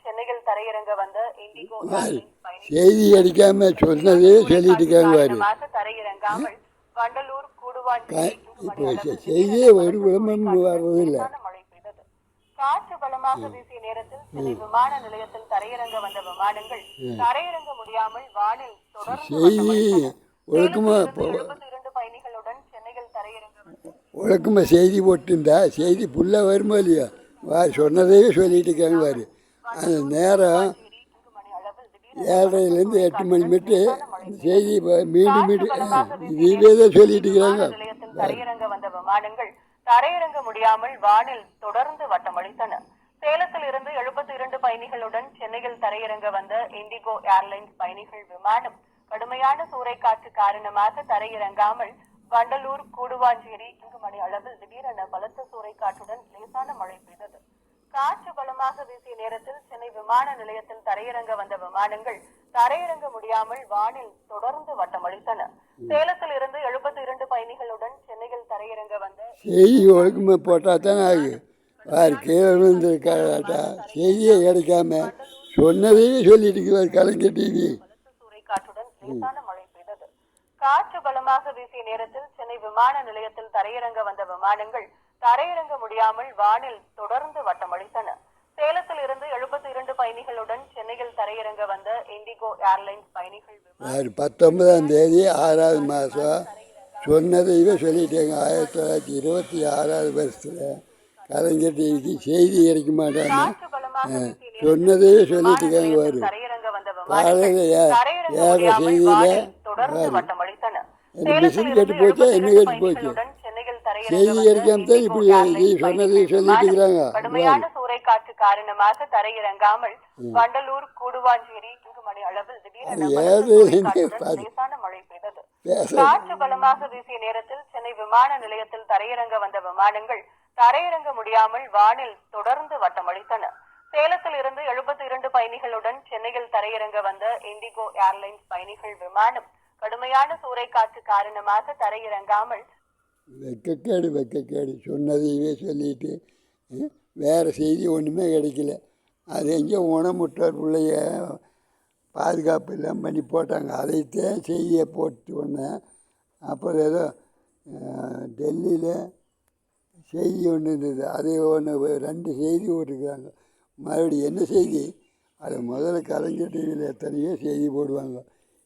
சென்னையில் தரையிறங்க வந்த இண்டிகோ செய்தி அடிக்காம சொன்னதே சொல்லிட்டு இருக்காங்க. தரையிறங்காமல் வண்டலூர் கூடுவாஞ்சி இப்போ செய்தியே ஒரு விளம்பரம் வர்றதில்லை. மழை பெய்தது. காற்று பலமாக வீசிய நேரத்தில் சென்னை விமான நிலையத்தில் தரையிறங்க வந்த விமானங்கள் தரையிறங்க முடியாமல் வானில் தொடர்ந்து பயணிகளுடன் சென்னையில் தரையிறங்க ஒழுக்கமாக செய்தி போட்டுருந்தா செய்தி ஃபுல்லாக வருமா இல்லையா? சொன்னதையே சொல்லிட்டு இருக்காங்க பாரு. அந்த நேரம் 7:30லேருந்து 8 மணி மட்டும் செய்தி மீண்டும் மீண்டும் இதே தான் சொல்லிட்டு இருக்கிறாங்க. தரையிறங்க வந்த விமானங்கள் தரையிறங்க முடியாமல் வானில் தொடர்ந்து வட்டமளித்தன. சேலத்தில் இருந்து 72 பயணிகளுடன் சென்னையில் தரையிறங்க வந்த இண்டிகோ ஏர்லைன்ஸ் பயணிகள் விமானம் கடுமையான சூறைக்காற்று காரணமாக தரையிறங்காமல் வண்டலூர் கூடுவாஞ்சேரி மணி அளவில் திடீரென பலத்த சூறைக்காற்றுடன் லேசான மழை பெய்தது. காற்று பலமாக வீசிய நேரத்தில் சென்னை விமான நிலையத்தில் தரையிறங்க வந்த விமானங்கள் தரையிறங்க முடியாமல் வானில் தொடர்ந்து வட்டமளித்தன. சேலத்தில் இருந்து 72 பயணிகளுடன் சென்னையில் தரையிறங்க வந்த செய்தி ஒழுக்கமா போட்டா தான் செய்தியே கிடைக்காம சொன்னதையே சொல்லிட்டு கலைஞர் டிவி. சூறைக்காற்றுடன் லேசான மழை பெய்தது. காற்று பலமாக வீசிய நேரத்தில் சென்னை விமான நிலையத்தில் தரையிறங்க வந்த விமானங்கள் தரையிறங்க முடியாமல் வானில் தொடர்ந்து வட்டமளித்தன. சேலத்தில் இருந்து 72 பயணிகளுடன் சென்னையில் தரையிறங்க வந்த இண்டிகோ ஏர்லைன்ஸ் பயணிகள் 19ஆம் தேதி 6வது மாதம் சொன்னதையே சொல்லிட்டேங்க. 1926வது வருஷத்தில் கலைஞர் டிவிக்கு செய்தி கிடைக்க மாட்டாங்க. சொன்னதையே சொல்லிட்டு இருக்காங்க. வரும் காலையில் 7 செய்தியில் மிஷின் கெட்டு போச்சா என்ன கெட்டு போச்சு செய்தி கிடைக்காம தான் இப்படி சொன்னதை சொல்லிட்டு இருக்கிறாங்க. கடுமையான சூறைக்காற்று காரணமாக தரையிறங்காமல் வண்டலூர் கூடுவாஞ்சேரி மணி அளவில் லேசான மழை பெய்தது. காற்று பலமாக வீசிய நேரத்தில் சென்னை விமான நிலையத்தில் தரையிறங்க வந்த விமானங்கள் தரையிறங்க முடியாமல் வானில் தொடர்ந்து வட்டமளித்தன. சேலத்தில் இருந்து 72 பயணிகளுடன் சென்னையில் தரையிறங்க வந்த இண்டிகோ ஏர்லைன்ஸ் பயணிகள் விமானம் கடுமையான சூறைக்காற்று காரணமாக தரையிறங்காமல் வெக்கக்கேடு சொன்னதையே சொல்லிட்டு வேறு செய்தி ஒன்றுமே கிடைக்கல. அது எங்கேயோ உணமுட்டார் பிள்ளைய பாதுகாப்பு எல்லாம் பண்ணி போட்டாங்க. அதைத்தான் செய்தியை போட்டு வந்தேன். அப்புறம் ஏதோ டெல்லியில் செய்தி ஒன்று இருந்தது, அதை ஒன்று 2 செய்தி போட்டிருக்காங்க. மறுபடியும் என்ன செய்தி? அதை முதல்ல கலைஞர் டிவியில் எத்தனையோ செய்தி போடுவாங்க.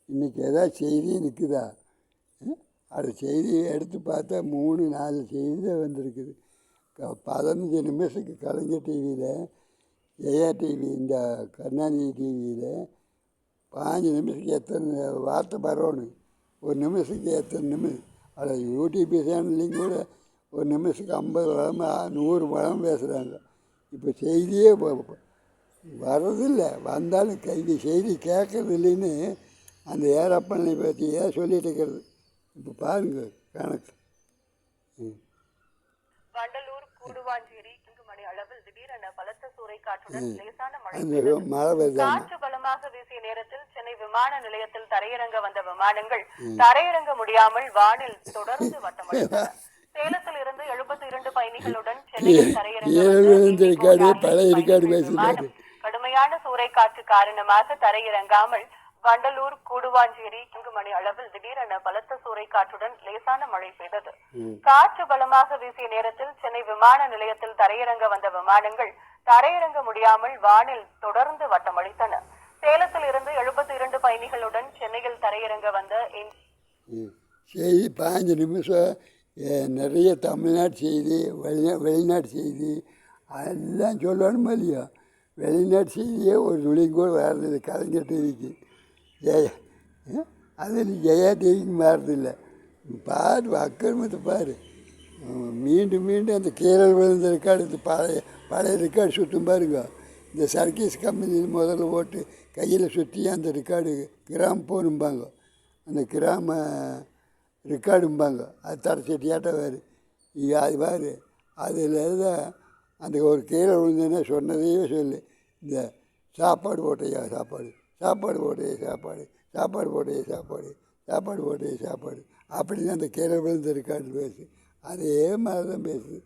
இன்றைக்கி ஏதாவது செய்தி நிற்குதா? அது செய்தியை எடுத்து பார்த்தா 3-4 செய்தி தான் வந்திருக்குது. 15 நிமிஷத்துக்கு கலைஞர் டிவியில், ஜெயா டிவி, இந்த கருணாநிதி டிவியில் 5 நிமிஷத்துக்கு எத்தனை வார்த்தை வரணும், ஒரு நிமிஷத்துக்கு எத்தனை நிமிஷம். அது யூடியூப் சேனல்லையும் கூட ஒரு நிமிஷத்துக்கு 50 வளம் 100 வளம் பேசுகிறாங்க. இப்போ செய்தியே வர்றதில்லை. வந்தாலும் செய்தி கேட்கறது இல்லைன்னு அந்த ஏரப்பனை பற்றியே சொல்லிட்டு இருக்கிறது. இப்போ பாருங்க கணக்கு. வண்டலூர் கூடுவாஞ்சேரி மணி அளவில் திடீரென பலத்த சூறைக்காற்றுடன் லேசான மழை காற்று பலமாக வீசிய நேரத்தில் சென்னை விமான நிலையத்தில் தரையிறங்க வந்த விமானங்கள் தரையிறங்க முடியாமல் வானில் தொடர்ந்து வட்டமளித்தன. சேலத்தில் இருந்து 72 பயணிகளுடன் சென்னையில் தரையிறங்க கடுமையான சூறைக்காற்று காரணமாக தரையிறங்காமல் வண்டலூர் கூடுவாஞ்சேரி மணி அளவில் திடீரென பலத்த சூறைக்காற்றுடன் லேசான மழை பெய்தது. காற்று பலமாக வீசிய நேரத்தில் சென்னை விமான நிலையத்தில் தரையிறங்க வந்த விமானங்கள் தரையிறங்க முடியாமல் வானில் தொடர்ந்து வட்டமளித்தன. சேலத்தில் இருந்து 72 பயணிகளுடன் சென்னையில் தரையிறங்க வந்த செய்தி 5 நிமிஷம் நிறைய தமிழ்நாட்டு செய்தி, வெளிநாட்டு செய்தி எல்லாம் சொல்லணுமா இல்லையா? வெளிநாட்டு செய்தியே ஒரு நுழைங்கூட வர்றதில்லை கலைஞர் டிவிக்கு. அதில் ஜெயா டிவிக்கு மாறதில்லை. பாரு அக்கிரமத்தை பாரு. மீண்டும் மீண்டும் அந்த கீரல் விழுந்த ரெக்கார்டு, பழைய ரெக்கார்டு சுற்றும் பாருங்க. இந்த சர்க்கீஸ் கம்பெனியில் முதல்ல ஓட்டு கையில் சுற்றி அந்த ரெக்கார்டு கிராம போகணும்பாங்க, அந்த கிராம ரெக்கார்டும்பாங்க. அது தடைச்சட்டியாட்ட வேறு அது பாரு. அதில் தான் அந்த ஒரு கீழே விழுந்தேன்னா சொன்னதையே சொல்லு. இந்த சாப்பாடு போட்டையா சாப்பாடு, சாப்பாடு போட்டையே சாப்பாடு, சாப்பாடு போட்டையே சாப்பாடு, சாப்பாடு போட்டையே சாப்பாடு, அப்படின்னு அந்த கீழே விழுந்த ரெக்கார்டு பேசு. அதே மாதிரி தான் பேசுது.